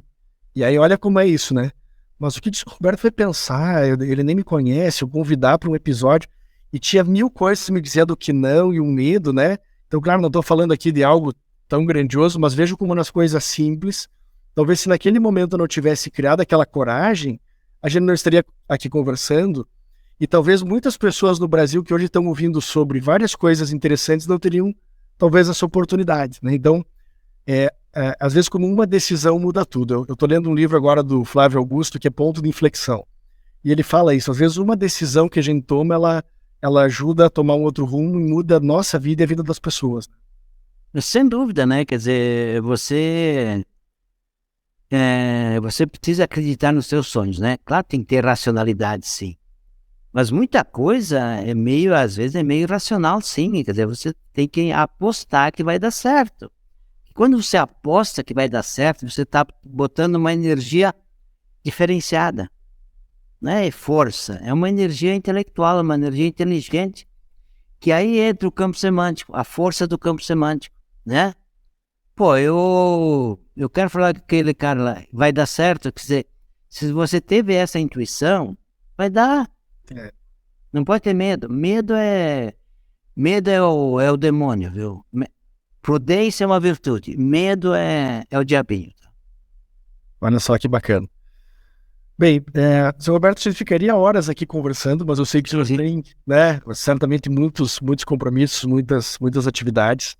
e aí olha como é isso, né? Mas o que o Roberto foi pensar, ele nem me conhece, eu convidar para um episódio, e tinha 1000 coisas me dizendo que não, e um medo, né? Então, claro, não estou falando aqui de algo tão grandioso, mas vejo como nas coisas simples, talvez se naquele momento eu não tivesse criado aquela coragem, a gente não estaria aqui conversando, e talvez muitas pessoas no Brasil que hoje estão ouvindo sobre várias coisas interessantes não teriam, talvez, essa oportunidade, né? Então, às vezes como uma decisão muda tudo. Eu estou lendo um livro agora do Flávio Augusto, que é Ponto de Inflexão, e ele fala isso, às vezes uma decisão que a gente toma, ela ajuda a tomar um outro rumo e muda a nossa vida e a vida das pessoas. Sem dúvida, né? Quer dizer, você precisa acreditar nos seus sonhos, né? Claro, tem que ter racionalidade, sim. Mas muita coisa às vezes é meio irracional, sim. Quer dizer, você tem que apostar que vai dar certo. Quando você aposta que vai dar certo, você está botando uma energia diferenciada. Não é força, é uma energia intelectual, uma energia inteligente, que aí entra o campo semântico, a força do campo semântico, né? Pô, eu quero falar com aquele cara lá, vai dar certo, quer dizer, se você teve essa intuição, vai dar. Não pode ter medo. Medo é o demônio, viu? Prudência é uma virtude, medo é o diabinho. Olha só que bacana. Bem, Sr. Roberto, a gente ficaria horas aqui conversando, mas eu sei que o senhor tem, né, certamente muitos compromissos, muitas atividades.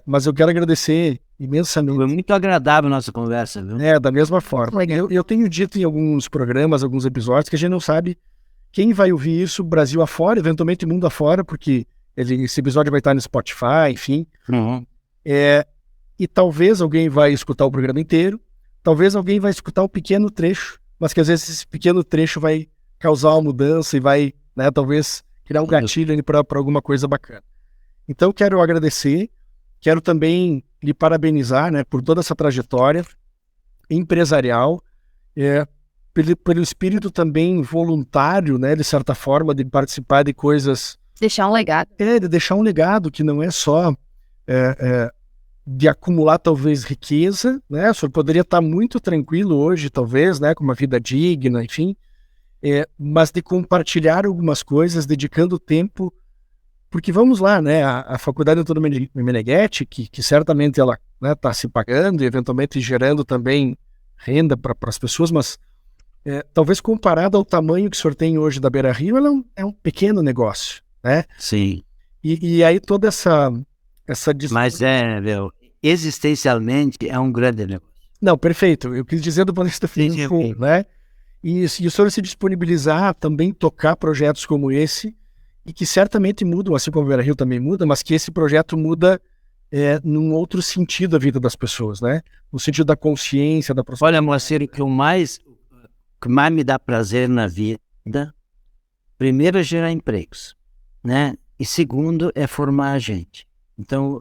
Mas eu quero agradecer imensamente. Foi muito agradável a nossa conversa, viu? Da mesma forma. Eu tenho dito em alguns programas, alguns episódios, que a gente não sabe quem vai ouvir isso Brasil afora, eventualmente mundo afora, porque esse episódio vai estar no Spotify, enfim. Uhum. E talvez alguém vai escutar o programa inteiro, talvez alguém vai escutar um pequeno trecho, mas que às vezes esse pequeno trecho vai causar uma mudança e vai, né, talvez criar um gatilho para alguma coisa bacana. Então, quero agradecer, quero também lhe parabenizar, né, por toda essa trajetória empresarial, pelo espírito também voluntário, né, de certa forma, de participar de coisas... Deixar um legado. De deixar um legado que não é só de acumular talvez riqueza, né? O senhor poderia estar muito tranquilo hoje, talvez, né, com uma vida digna, enfim, mas de compartilhar algumas coisas, dedicando tempo, porque vamos lá, né, a Faculdade Antônio Meneghetti, que certamente ela está se pagando e eventualmente gerando também renda para as pessoas, mas talvez comparado ao tamanho que o senhor tem hoje da Beira Rio, ela é um pequeno negócio, né? Sim. E aí toda essa Mas existencialmente é um grande negócio. Não, perfeito. Eu quis dizer do ponto de vista financeiro, né? E o senhor se disponibilizar a também tocar projetos como esse, e que certamente mudam, assim como o Beira Rio também muda, mas que esse projeto muda num outro sentido a vida das pessoas, né? No sentido da consciência, da prosperidade. Olha, Moacir, o que mais me dá prazer na vida, primeiro é gerar empregos. né? E segundo é formar a gente. Então,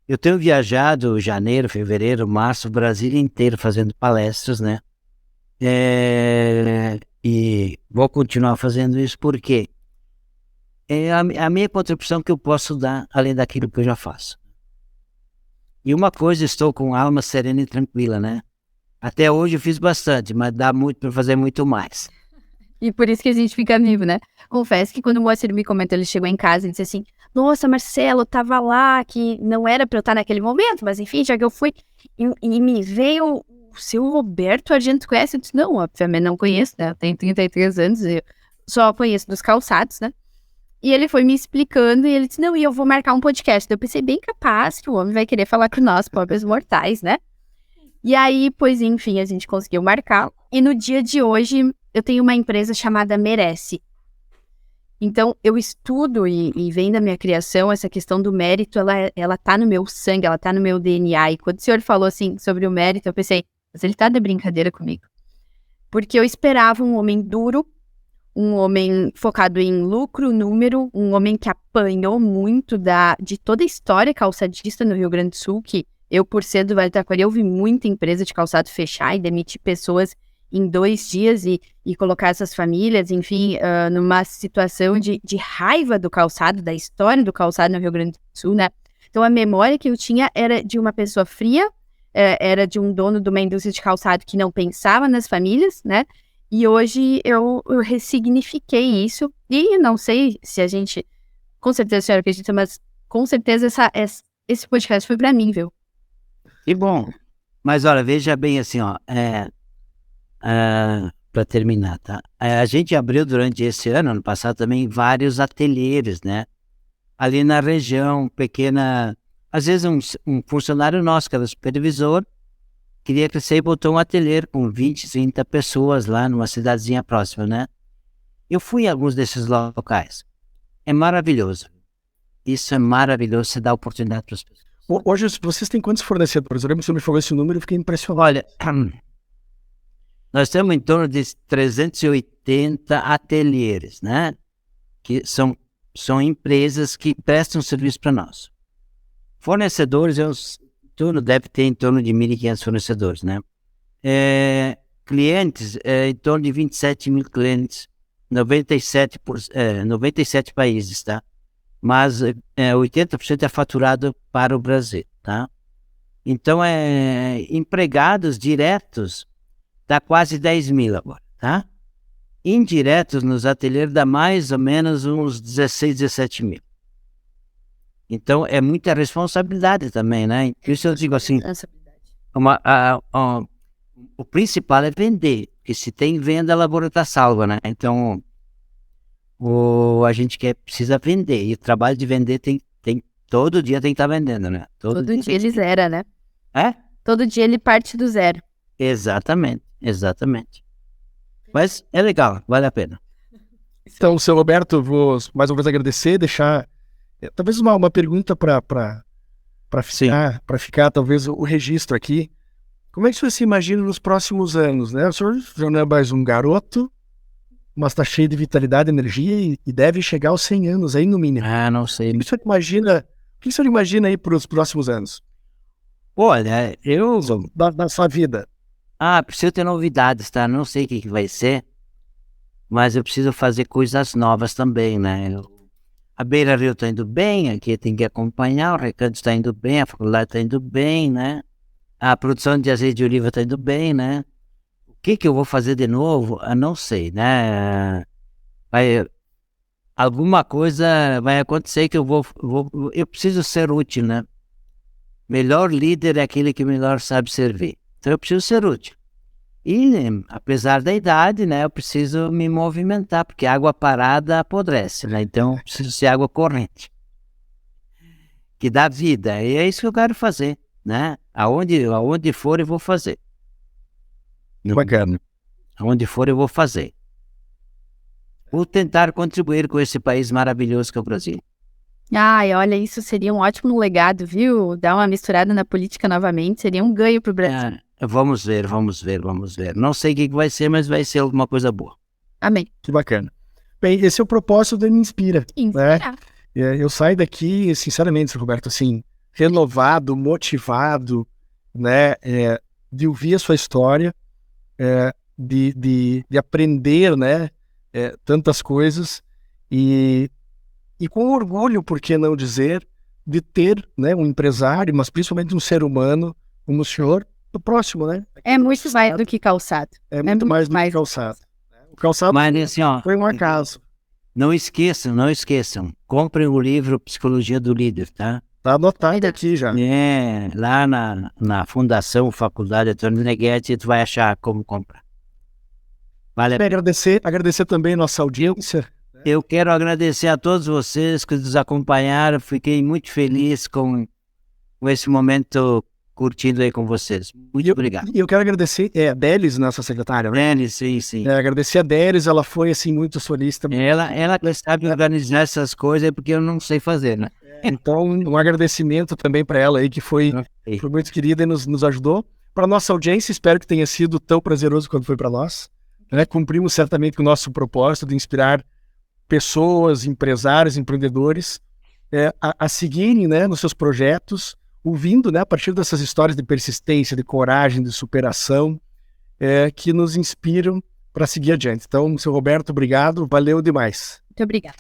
eu tenho viajado janeiro, fevereiro, março, o Brasil inteiro fazendo palestras, né? E vou continuar fazendo isso porque é a minha contribuição que eu posso dar além daquilo que eu já faço. E uma coisa, estou com alma serena e tranquila, né? Até hoje eu fiz bastante, mas dá muito para fazer muito mais. E por isso que a gente fica vivo, né? Confesso que quando o Moacir me comentou, ele chegou em casa e disse assim, nossa, Marcelo, eu tava lá, que não era pra eu estar naquele momento, mas enfim, já que eu fui, e me veio o seu Roberto Argento, conhece? Eu disse, não, obviamente não conheço, né? Eu tenho 33 anos, eu só conheço dos calçados, né? E ele foi me explicando e ele disse, não, e eu vou marcar um podcast. Eu pensei, bem capaz que o homem vai querer falar com nós, pobres mortais, né? E aí, pois enfim, a gente conseguiu marcar. E no dia de hoje, eu tenho uma empresa chamada Merece. Então, eu estudo e vem da minha criação, essa questão do mérito, ela tá no meu sangue, ela tá no meu DNA. E quando o senhor falou assim sobre o mérito, eu pensei, mas ele tá de brincadeira comigo. Porque eu esperava um homem duro, um homem focado em lucro, número, um homem que apanhou muito de toda a história calçadista no Rio Grande do Sul, que eu, por ser do Vale do Taquari, eu vi muita empresa de calçado fechar e demitir pessoas em 2 dias e colocar essas famílias, enfim, numa situação de raiva do calçado, da história do calçado no Rio Grande do Sul, né? Então, a memória que eu tinha era de uma pessoa fria, era de um dono de uma indústria de calçado que não pensava nas famílias, né? E hoje eu ressignifiquei isso, e não sei se a gente, com certeza a senhora acredita, mas com certeza esse podcast foi pra mim, viu? Que bom. Mas olha, veja bem assim, ó, para terminar, tá? A gente abriu durante esse ano passado também, vários ateliês, né? Ali na região, pequena, às vezes um funcionário nosso, que era supervisor, queria crescer e botou um ateliê com 20, 30 pessoas lá numa cidadezinha próxima, né? Eu fui em alguns desses locais. É maravilhoso. Isso é maravilhoso, você dá oportunidade para as pessoas. Hoje, vocês têm quantos fornecedores? Eu lembro que você me falou esse número e fiquei impressionado. Olha, nós temos em torno de 380 ateliês, né? Que são empresas que prestam serviço para nós. Fornecedores, deve ter em torno de 1.500 fornecedores, né? Clientes, em torno de 27 mil clientes, 97 países, tá? Mas 80% é faturado para o Brasil, tá? Então, empregados diretos dá quase 10 mil agora, tá? Indiretos nos ateliês dá mais ou menos uns 16, 17 mil. Então, é muita responsabilidade também, né? Por isso eu digo assim, o principal é vender, porque se tem venda, a lavoura está salva, né? Então, a gente precisa vender, e o trabalho de vender todo dia tem que estar vendendo, né? Todo dia ele zera, né? É? Todo dia ele parte do zero. Exatamente. Mas é legal, vale a pena. Então, seu Roberto, vou mais uma vez agradecer, deixar talvez uma pergunta para ficar talvez o registro aqui. Como é que o senhor se imagina nos próximos anos, né? O senhor já não é mais um garoto, mas está cheio de vitalidade, energia e deve chegar aos 100 anos aí no mínimo. Não sei. O que o senhor imagina aí para os próximos anos? Olha, Da sua vida. Preciso ter novidades, tá? Não sei o que vai ser, mas eu preciso fazer coisas novas também, né? A Beira Rio está indo bem, aqui tem que acompanhar, o Recanto está indo bem, a faculdade está indo bem, né? A produção de azeite de oliva está indo bem, né? O que eu vou fazer de novo? Não sei, né? Alguma coisa vai acontecer que eu preciso ser útil, né? Melhor líder é aquele que melhor sabe servir. Então eu preciso ser útil. E, apesar da idade, né, eu preciso me movimentar, porque água parada apodrece, né? Então, eu preciso ser água corrente, que dá vida. E é isso que eu quero fazer, né? Aonde for, eu vou fazer. Bacana. Aonde for, eu vou fazer. Vou tentar contribuir com esse país maravilhoso que é o Brasil. Ai, olha, isso seria um ótimo legado, viu? Dar uma misturada na política novamente, seria um ganho pro Brasil. Vamos ver. Não sei o que vai ser, mas vai ser alguma coisa boa. Amém. Que bacana. Bem, esse é o propósito do Me Inspira. Inspirar. Eu saio daqui, sinceramente, Roberto, assim, renovado, motivado, né, de ouvir a sua história, de aprender, né, tantas coisas e com orgulho, por que não dizer, de ter, né, um empresário, mas principalmente um ser humano como o senhor, do próximo, né? É muito mais do que calçado. É muito mais do que calçado. O calçado Mas assim, ó, foi um acaso. não esqueçam, comprem o livro Psicologia do Líder, tá? Tá anotado aqui já. Lá na Fundação Faculdade Antônio Negretti, tu vai achar como comprar. Vale a pena. Agradecer também a nossa audiência. Eu quero agradecer a todos vocês que nos acompanharam. Fiquei muito feliz com esse momento curtindo aí com vocês. Muito obrigado. E eu quero agradecer a Délis, nossa secretária. Délis, sim. Agradecer a Délis, ela foi assim muito solista. Ela que sabe organizar essas coisas porque eu não sei fazer, né? Então, um agradecimento também para ela aí, que foi muito querida e nos ajudou. Para nossa audiência, espero que tenha sido tão prazeroso quanto foi para nós. Cumprimos certamente o nosso propósito de inspirar pessoas, empresários, empreendedores a seguirem, né, nos seus projetos, ouvindo, né, a partir dessas histórias de persistência, de coragem, de superação, que nos inspiram para seguir adiante. Então, seu Roberto, obrigado, valeu demais. Muito obrigada.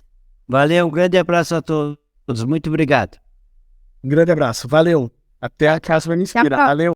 Valeu, um grande abraço a todos, muito obrigado. Um grande abraço, valeu. Até a casa vai me inspirar, valeu.